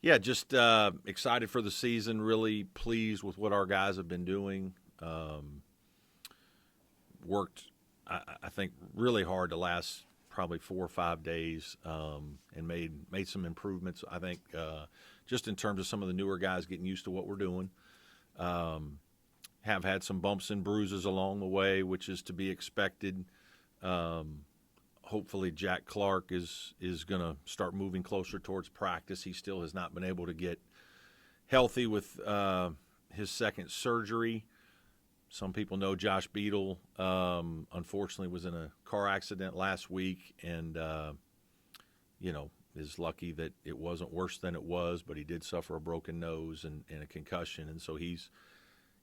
Yeah, just excited for the season. Really pleased with what our guys have been doing. Worked, I think, really hard the last probably 4 or 5 days, and made some improvements. I think just in terms of some of the newer guys getting used to what we're doing. Um, have had some bumps and bruises along the way, which is to be expected. Um, Hopefully Jack Clark is going to start moving closer towards practice. He still has not been able to get healthy with his second surgery. Some people know Josh Beadle, unfortunately, was in a car accident last week, and is lucky that it wasn't worse than it was. But he did suffer a broken nose and a concussion, and so he's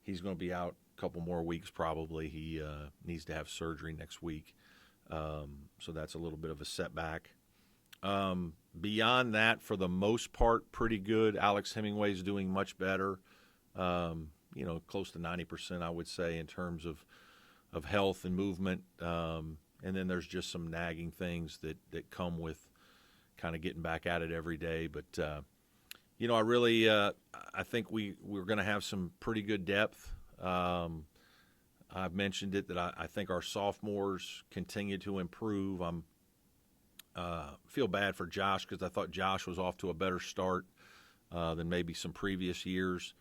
going to be out a couple more weeks probably. He needs to have surgery next week. So that's a little bit of a setback. Beyond that, for the most part, pretty good. Alex Hemingway's doing much better. Close to 90%, I would say, in terms of health and movement. And then there's just some nagging things that come with kind of getting back at it every day. But I think we're going to have some pretty good depth. I've mentioned it that I think our sophomores continue to improve. I'm feel bad for Josh because I thought Josh was off to a better start than maybe some previous years,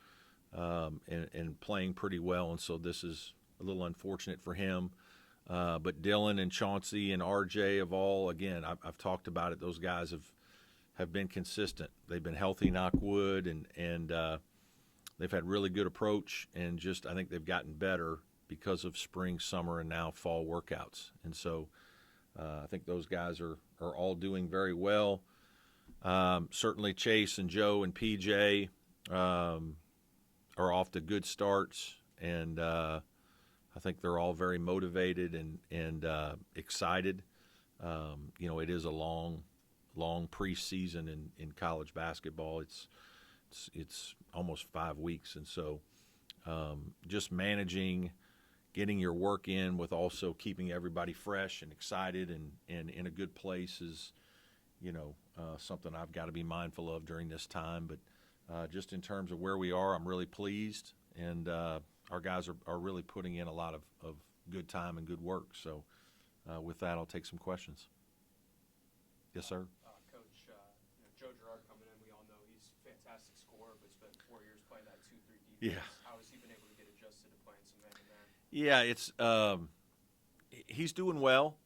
and playing pretty well. And so this is a little unfortunate for him. But Dylan and Chauncey and RJ again, I've talked about it. Those guys have been consistent. They've been healthy, knock wood, and they've had really good approach, and just I think they've gotten better because of spring, summer, and now fall workouts. And so I think those guys are all doing very well. Certainly Chase and Joe and PJ are off to good starts, and I think they're all very motivated and excited. It is a long preseason in college basketball. It's almost 5 weeks, and so just managing, getting your work in with also keeping everybody fresh and excited and in a good place is, something I've got to be mindful of during this time. But just in terms of where we are, I'm really pleased, and our guys are really putting in a lot of good time and good work. So with that, I'll take some questions. Yes, sir. Coach, Joe Girard coming in, we all know he's a fantastic scorer, but spent 4 years playing that 2-3 defense. Yeah. How has he been able to get adjusted to playing some man-to-man? Yeah, he's doing well.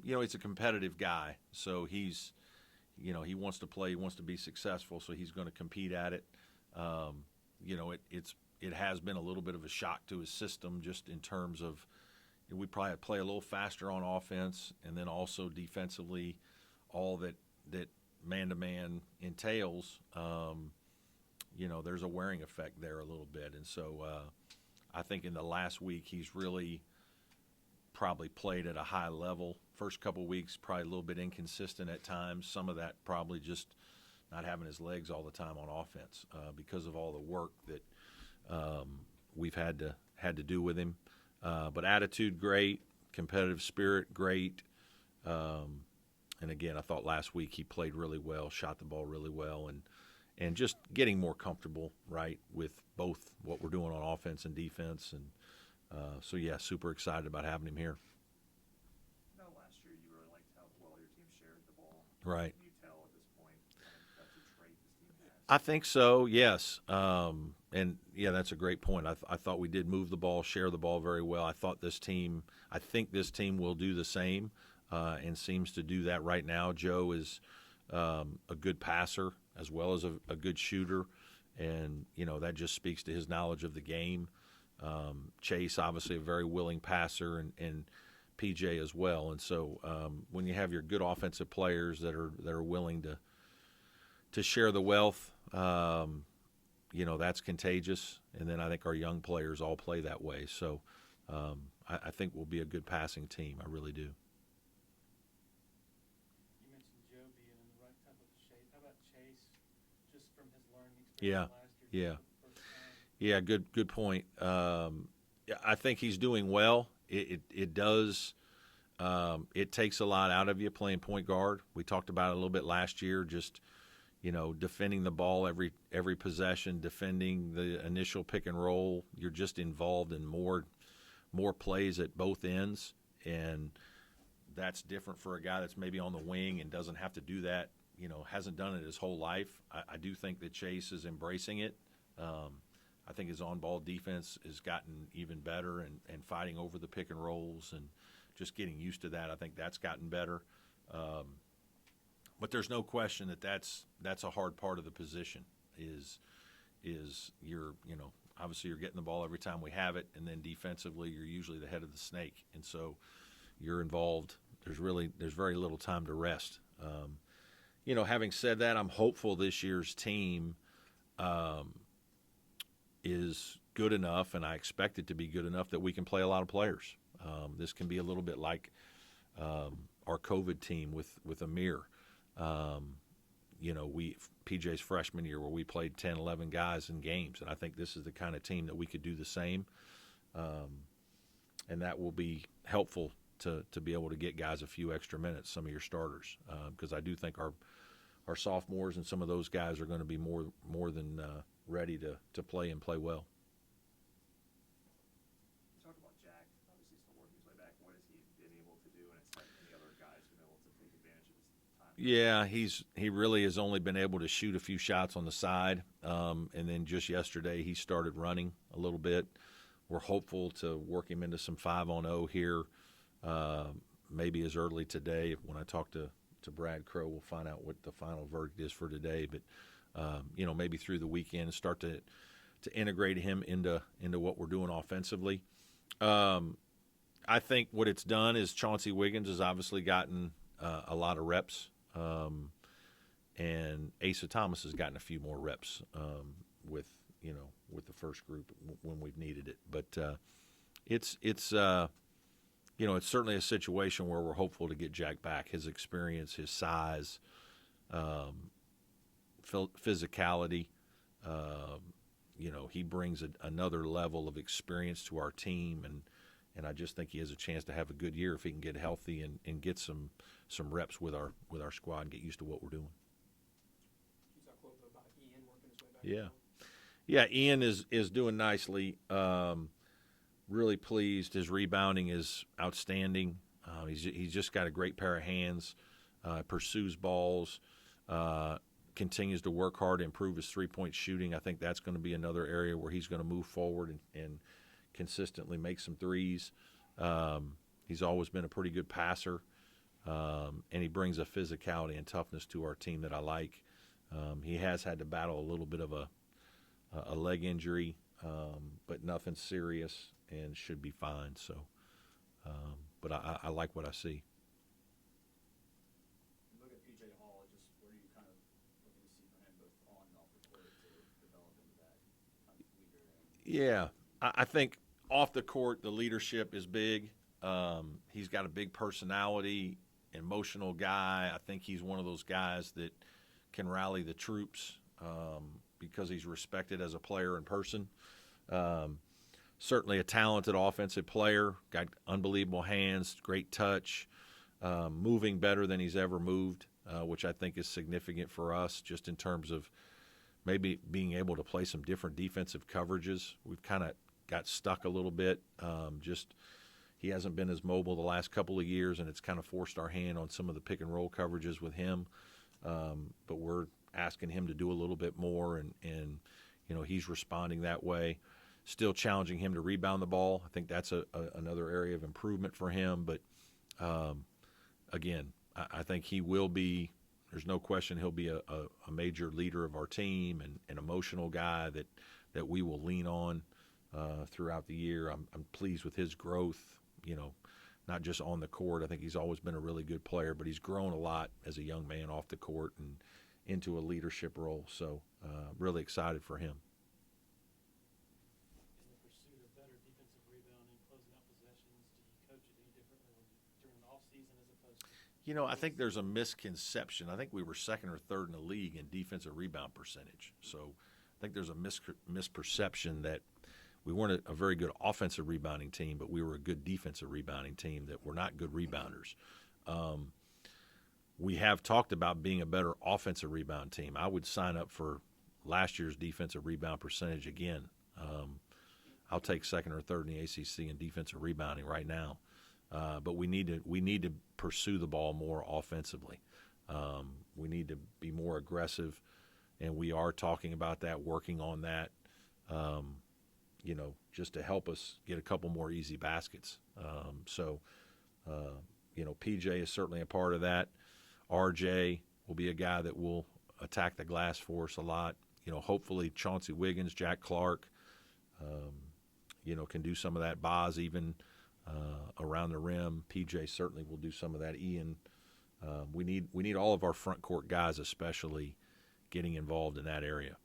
He's a competitive guy, so he wants to play, he wants to be successful, so he's going to compete at it. It has been a little bit of a shock to his system, just in terms of we probably play a little faster on offense, and then also defensively, all that man-to-man entails. There's a wearing effect there a little bit, and so I think in the last week he's really probably played at a high level. First couple weeks probably a little bit inconsistent at times. Some of that probably just not having his legs all the time on offense because of all the work that we've had to do with him. But attitude great, competitive spirit great. And again, I thought last week he played really well, shot the ball really well, and just getting more comfortable, right, with both what we're doing on offense and defense. And so, yeah, super excited about having him here. Now, last year you really liked how well your team shared the ball. Right. Can you tell at this point that's a trait this team has? I think so, yes. And, yeah, that's a great point. I thought we did move the ball, share the ball very well. I think this team will do the same and seems to do that right now. Joe is a good passer as well as a good shooter, and, that just speaks to his knowledge of the game. Chase, obviously, a very willing passer, and PJ as well. And so when you have your good offensive players that are willing to share the wealth, that's contagious. And then I think our young players all play that way. So I think we'll be a good passing team. I really do. You mentioned Joe being in the right type of shape. How about Chase, just from his learning Yeah, experience last year? yeah. For the first time? Yeah, good point. I think he's doing well. It does. It takes a lot out of you playing point guard. We talked about it a little bit last year. Just defending the ball every possession, defending the initial pick and roll. You're just involved in more plays at both ends, and that's different for a guy that's maybe on the wing and doesn't have to do that, hasn't done it his whole life. I do think that Chase is embracing it. I think his on-ball defense has gotten even better and fighting over the pick and rolls and just getting used to that. I think that's gotten better. But there's no question that that's a hard part of the position is you're, obviously you're getting the ball every time we have it, and then defensively you're usually the head of the snake. And so you're involved. There's very little time to rest. Having said that, I'm hopeful this year's team is good enough, and I expect it to be good enough that we can play a lot of players. This can be a little bit like our COVID team with Amir. PJ's freshman year where we played 10, 11 guys in games, and I think this is the kind of team that we could do the same. And that will be helpful to be able to get guys a few extra minutes, some of your starters, because I do think our sophomores and some of those guys are going to be more than ready to play and play well. You talked about Jack, obviously still working his way back. What has he been able to do, and it's like any other guys been able to take advantage of his time? Yeah, he really has only been able to shoot a few shots on the side, and then just yesterday he started running a little bit. We're hopeful to work him into some 5-on-0 here, maybe as early today. When I talk to Brad Crow, we'll find out what the final verdict is for today. But maybe through the weekend, start to integrate him into what we're doing offensively. I think what it's done is Chauncey Wiggins has obviously gotten a lot of reps, and Asa Thomas has gotten a few more reps with the first group when we've needed it. But it's certainly a situation where we're hopeful to get Jack back. His experience, his size, physicality, he brings another level of experience to our team, and I just think he has a chance to have a good year if he can get healthy and get some reps with our squad and get used to what we're doing. You talk a little bit about Ian working his way back. Yeah, Ian is doing nicely. Really pleased. His rebounding is outstanding. He's just got a great pair of hands. Pursues balls. Continues to work hard to improve his three-point shooting. I think that's going to be another area where he's going to move forward and consistently make some threes. He's always been a pretty good passer, and he brings a physicality and toughness to our team that I like. He has had to battle a little bit of a leg injury, but nothing serious and should be fine. So, but I like what I see. Look at PJ Hall. Just what are you kind of looking to see from him, both on and off the court, to develop into that kind of leader? Yeah, I think off the court the leadership is big. He's got a big personality, emotional guy. I think he's one of those guys that can rally the troops because he's respected as a player in person. Certainly a talented offensive player, got unbelievable hands, great touch, moving better than he's ever moved, which I think is significant for us just in terms of maybe being able to play some different defensive coverages. We've kind of got stuck a little bit. He hasn't been as mobile the last couple of years, and it's kind of forced our hand on some of the pick and roll coverages with him. But we're asking him to do a little bit more, and he's responding that way. Still challenging him to rebound the ball. I think that's another area of improvement for him. But, again, I think he will be – there's no question he'll be a major leader of our team and an emotional guy that we will lean on throughout the year. I'm pleased with his growth, not just on the court. I think he's always been a really good player, but he's grown a lot as a young man off the court and into a leadership role. So really excited for him. In the pursuit of better defensive rebounding, closing out possessions, do you coach it any differently during the off-season as opposed to? I think there's a misconception. I think we were second or third in the league in defensive rebound percentage. So I think there's a misperception that we weren't a very good offensive rebounding team, but we were a good defensive rebounding team, that we're not good rebounders. we have talked about being a better offensive rebound team. I would sign up for last year's defensive rebound percentage again. I'll take second or third in the ACC in defensive rebounding right now. But we need to pursue the ball more offensively. We need to be more aggressive, and we are talking about that, working on that. Just to help us get a couple more easy baskets. PJ is certainly a part of that. RJ will be a guy that will attack the glass for us a lot. Hopefully Chauncey, Wiggins, Jack Clark, can do some of that. Boz even around the rim. PJ certainly will do some of that. Ian, we need all of our front court guys, especially, getting involved in that area.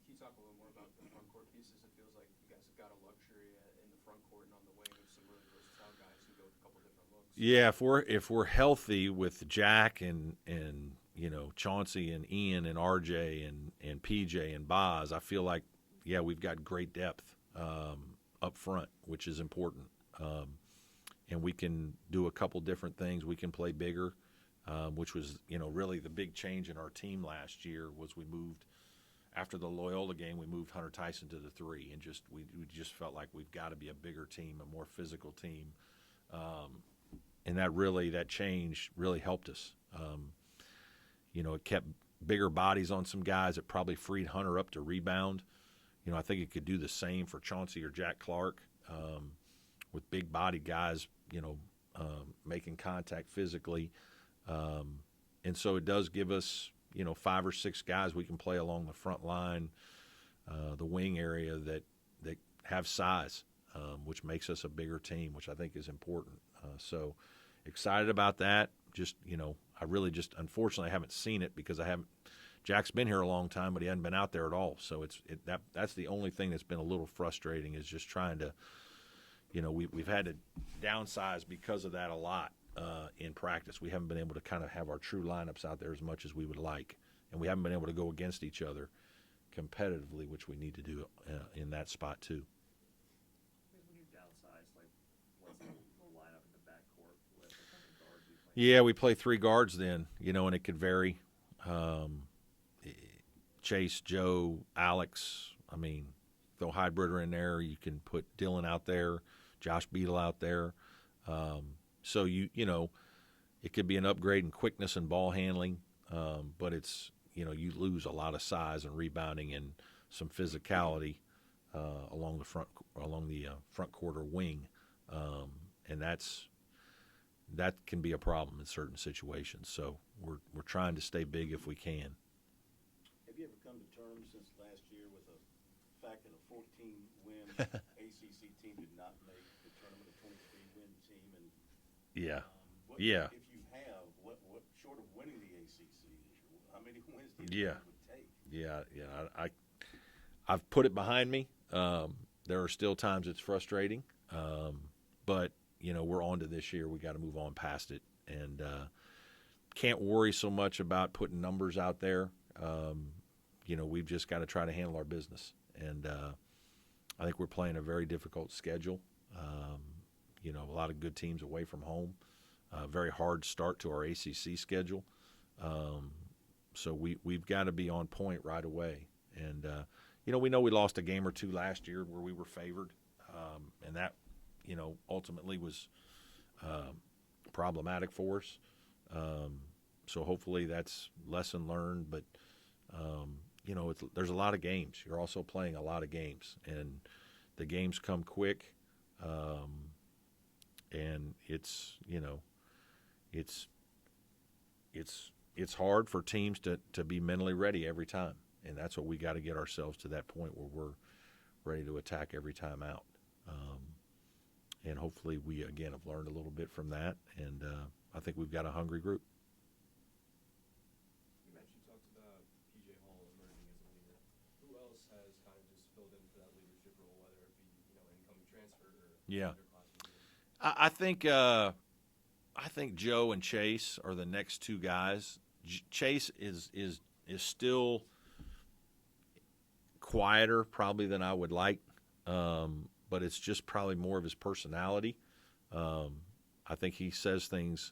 Can you talk a little more about the front court pieces? It feels like you guys have got a luxury in the front court and on the wing of some really versatile guys who go with a couple different looks. Yeah, if we're healthy with Jack and Chauncey and Ian and RJ and PJ and Boz, I feel like we've got great depth up front, which is important. And we can do a couple different things. We can play bigger, which was really the big change in our team last year. Was we moved after the Loyola game, we moved Hunter Tyson to the 3, and we just felt like we've got to be a bigger team, a more physical team. And that change really helped us. It kept bigger bodies on some guys. It probably freed Hunter up to rebound. I think it could do the same for Chauncey or Jack Clark with big body guys, making contact physically. And so it does give us, 5 or 6 guys we can play along the front line, the wing area that have size, which makes us a bigger team, which I think is important. So excited about that. I really unfortunately haven't seen it because Jack's been here a long time, but he hasn't been out there at all. So that's the only thing that's been a little frustrating, is just trying to, we've had to downsize because of that a lot in practice. We haven't been able to kind of have our true lineups out there as much as we would like, and we haven't been able to go against each other competitively, which we need to do in that spot too. When you downsize, what's the lineup in the backcourt with the kind of guards you play? Yeah, we play 3 guards then, and it could vary. Chase, Joe, Alex. Throw Hybrider in there. You can put Dylan out there, Josh Beadle out there. So it could be an upgrade in quickness and ball handling, but it's you lose a lot of size and rebounding and some physicality along the front court or wing, and that can be a problem in certain situations. So we're trying to stay big if we can. Have you ever come to terms since last year with the fact that a 14-win ACC team did not make the tournament, a 23-win team? And Yeah. If you have, what short of winning the ACC, how many wins do you think it would take? I've put it behind me. There are still times it's frustrating, but we're on to this year. We got to move on past it, and can't worry so much about putting numbers out there. We've just got to try to handle our business, and I think we're playing a very difficult schedule. A lot of good teams away from home. Very hard start to our ACC schedule. So we've got to be on point right away. And, we know we lost a game or 2 last year where we were favored, and that, ultimately was problematic for us. So hopefully that's lesson learned. But, there's a lot of games. You're also playing a lot of games, and the games come quick. And it's hard for teams to be mentally ready every time, and that's what we got to get ourselves to that point where we're ready to attack every time out. And hopefully we again have learned a little bit from that, and I think we've got a hungry group. You talked about PJ Hall emerging as a leader. Who else has kind of just filled in for that leadership role, whether it be incoming transfer or underclassmen? I think Joe and Chase are the next 2 guys. Chase is still quieter probably than I would like, but it's just probably more of his personality. I think he says things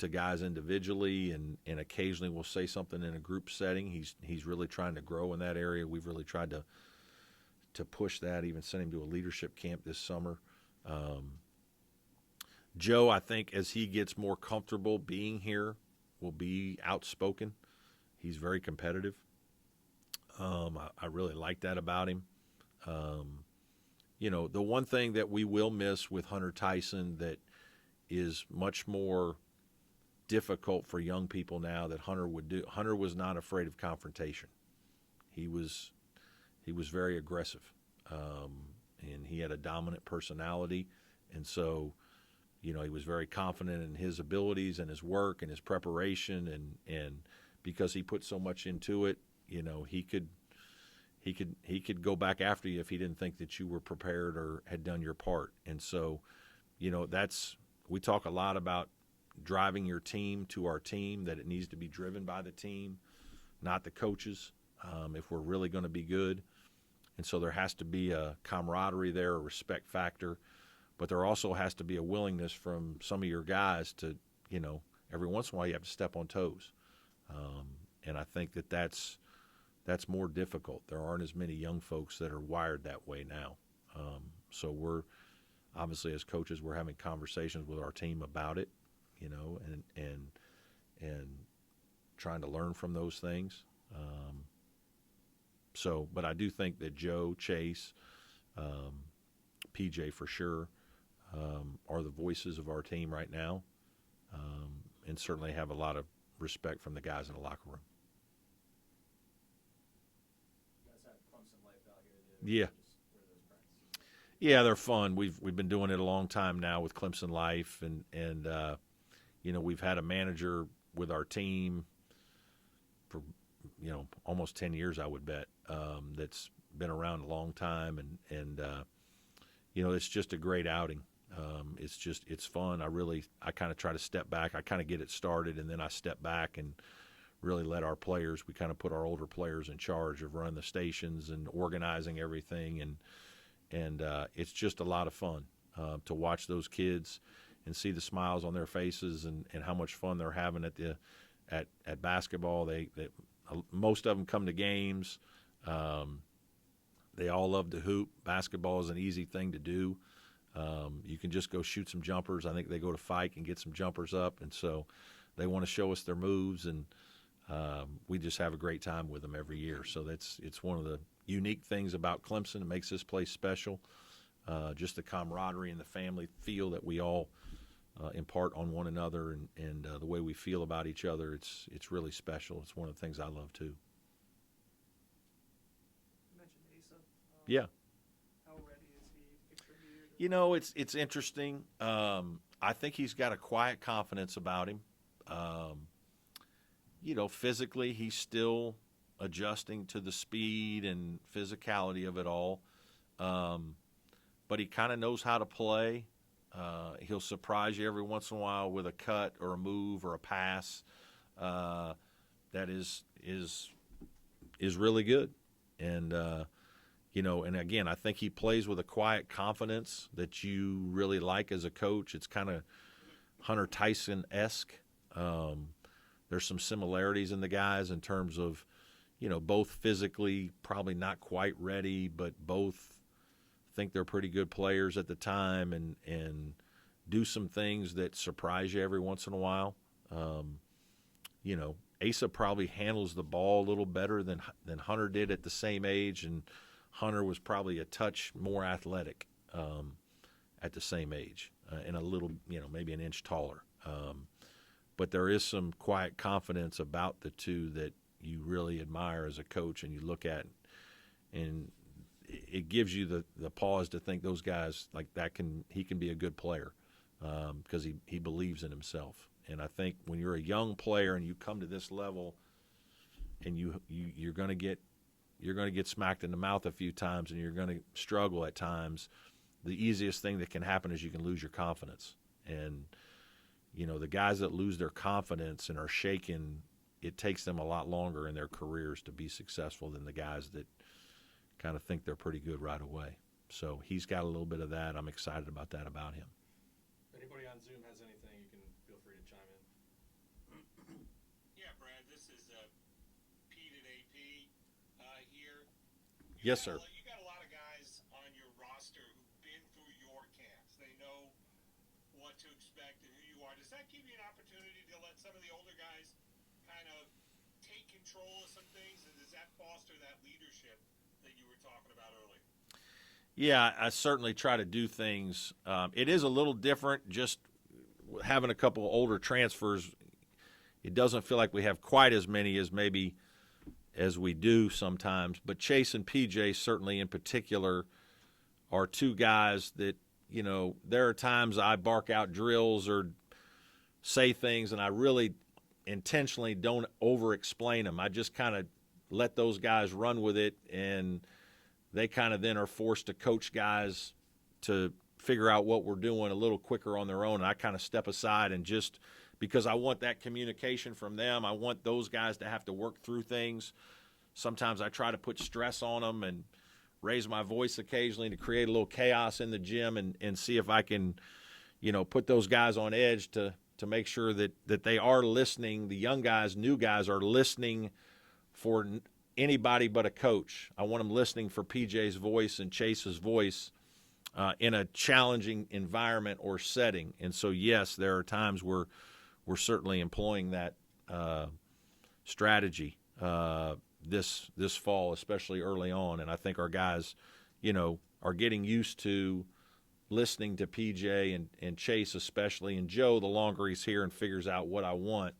to guys individually, and occasionally will say something in a group setting. He's really trying to grow in that area. We've really tried to push that, even sent him to a leadership camp this summer. Joe, I think as he gets more comfortable being here, will be outspoken. He's very competitive. I really like that about him. You know, the one thing that we will miss with Hunter Tyson that is much more difficult for young people now that Hunter would do. Hunter was not afraid of confrontation. He was very aggressive, and he had a dominant personality, and so, you know, he was very confident in his abilities and his work and his preparation, and because he put so much into it, you know, he could go back after you if he didn't think that you were prepared or had done your part. And so, you know, we talk a lot about driving your team to our team, that it needs to be driven by the team, not the coaches, if we're really going to be good. And so there has to be a camaraderie there, a respect factor, but there also has to be a willingness from some of your guys to, you know, every once in a while you have to step on toes. And I think that's more difficult. There aren't as many young folks that are wired that way now. So we're obviously, as coaches, we're having conversations with our team about it, you know, and trying to learn from those things. But I do think that Joe, Chase, PJ for sure, are the voices of our team right now, and certainly have a lot of respect from the guys in the locker room. You guys have Clemson Life out here. Yeah. Just where are those practices? Yeah, they're fun. We've been doing it a long time now with Clemson Life, and you know, we've had a manager with our team for, you know, almost 10 years, I would bet, that's been around a long time, and you know, it's just a great outing. It's fun. I kind of try to step back. I kind of get it started, and then I step back and really let our players, we kind of put our older players in charge of running the stations and organizing everything, and it's just a lot of fun to watch those kids and see the smiles on their faces, and how much fun they're having at basketball. They most of them come to games. They all love to hoop. Basketball is an easy thing to do. You can just go shoot some jumpers. I think they go to Fike and get some jumpers up, and so they want to show us their moves, and we just have a great time with them every year. So it's one of the unique things about Clemson. It makes this place special. Just the camaraderie and the family feel that we all impart on one another, and the way we feel about each other. It's really special. It's one of the things I love too. You mentioned Asa. Yeah. How ready is he to contribute? You know, it's interesting. I think he's got a quiet confidence about him. You know, physically, he's still adjusting to the speed and physicality of it all. But he kind of knows how to play. He'll surprise you every once in a while with a cut or a move or a pass that is really good. And you know, and again, I think he plays with a quiet confidence that you really like as a coach. It's kind of Hunter Tyson-esque. There's some similarities in the guys in terms of, you know, both physically probably not quite ready, but both think they're pretty good players at the time, and do some things that surprise you every once in a while. You know, Asa probably handles the ball a little better than Hunter did at the same age, and Hunter was probably a touch more athletic at the same age, and a little, you know, maybe an inch taller. But there is some quiet confidence about the two that you really admire as a coach, and you look at, and it gives you the pause to think those guys like that he can be a good player because he believes in himself. And I think when you're a young player and you come to this level, and you're going to get smacked in the mouth a few times, and you're going to struggle at times, the easiest thing that can happen is you can lose your confidence. And you know, the guys that lose their confidence and are shaken, it takes them a lot longer in their careers to be successful than the guys that kind of think they're pretty good right away. So he's got a little bit of that. I'm excited about that about him. If anybody on Zoom has anything, you can feel free to chime in. Yes, sir. You got a lot of guys on your roster who've been through your camps. They know what to expect and who you are. Does that give you an opportunity to let some of the older guys kind of take control of some things, and does that foster that leadership that you were talking about earlier? Yeah, I certainly try to do things. It is a little different just having a couple of older transfers. It doesn't feel like we have quite as many as maybe as we do sometimes. But Chase and PJ certainly in particular are two guys that, you know, there are times I bark out drills or say things and I really intentionally don't over-explain them. I just kind of let those guys run with it, and they kind of then are forced to coach guys to figure out what we're doing a little quicker on their own. And I kind of step aside and just because I want that communication from them, I want those guys to have to work through things. Sometimes I try to put stress on them and raise my voice occasionally to create a little chaos in the gym and see if I can, you know, put those guys on edge to make sure that they are listening. The young guys, new guys are listening for anybody but a coach. I want them listening for PJ's voice and Chase's voice in a challenging environment or setting. And so, yes, there are times where we're certainly employing that strategy this fall, especially early on. And I think our guys, you know, are getting used to listening to PJ and Chase especially. And Joe, the longer he's here and figures out what I want,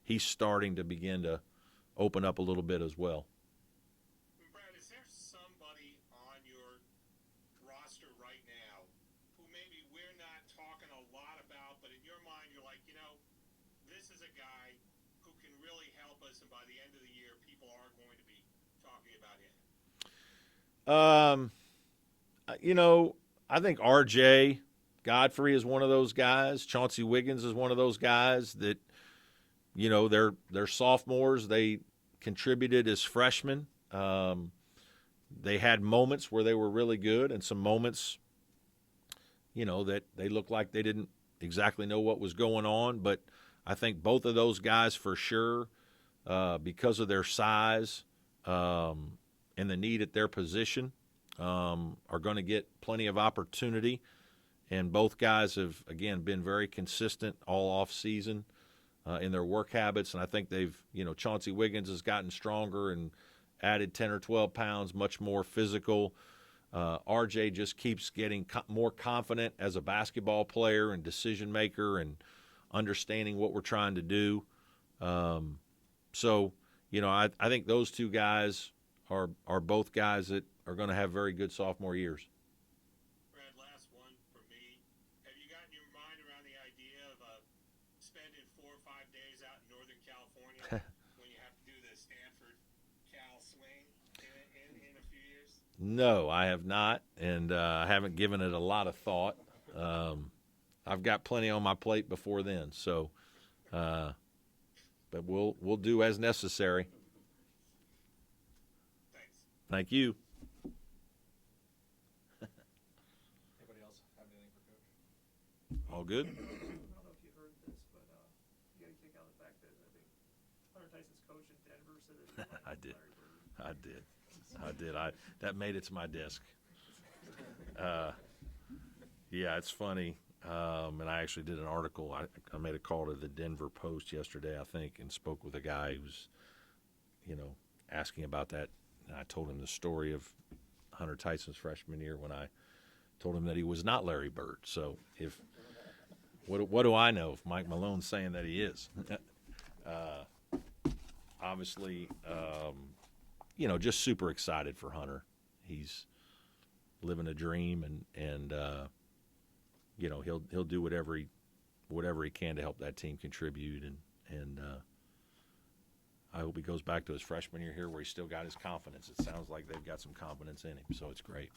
he's starting to begin to open up a little bit as well. Brad, is there somebody on your roster right now who maybe we're not talking a lot about, but in your mind you're like, you know, this is a guy who can really help us, and by the end of the year people are going to be talking about him? You know, I think RJ Godfrey is one of those guys. Chauncey Wiggins is one of those guys that, you know, they're sophomores. They contributed as freshmen. They had moments where they were really good and some moments, you know, that they looked like they didn't exactly know what was going on. But I think both of those guys for sure, because of their size and the need at their position, are going to get plenty of opportunity. And both guys have, again, been very consistent all off season in their work habits. And I think they've, you know, Chauncey Wiggins has gotten stronger and added 10 or 12 pounds, much more physical. RJ just keeps getting more confident as a basketball player and decision maker and understanding what we're trying to do. So, you know, I think those two guys are both guys that are going to have very good sophomore years. Brad, last one for me. Have you gotten your mind around the idea of spending 4 or 5 days out in Northern California when you have to do the Stanford-Cal swing in a few years? No, I have not, and I haven't given it a lot of thought. I've got plenty on my plate before then, so but we'll do as necessary. Thanks. Thank you. Anybody else have anything for Coach? All good? I don't know if you heard this, but you got to kick out the fact that I think Hunter Tyson's coach in Denver said that he wanted I did. Larry Bird. I did. That made it to my desk. Yeah, it's funny. And I actually did an article. I made a call to the Denver Post yesterday, I think, and spoke with a guy who's, you know, asking about that. And I told him the story of Hunter Tyson's freshman year when I told him that he was not Larry Bird. So what do I know if Mike Malone's saying that he is? Obviously, you know, just super excited for Hunter. He's living a dream, and you know, he'll do whatever he can to help that team contribute, and I hope he goes back to his freshman year here where he's still got his confidence. It sounds like they've got some confidence in him, so it's great.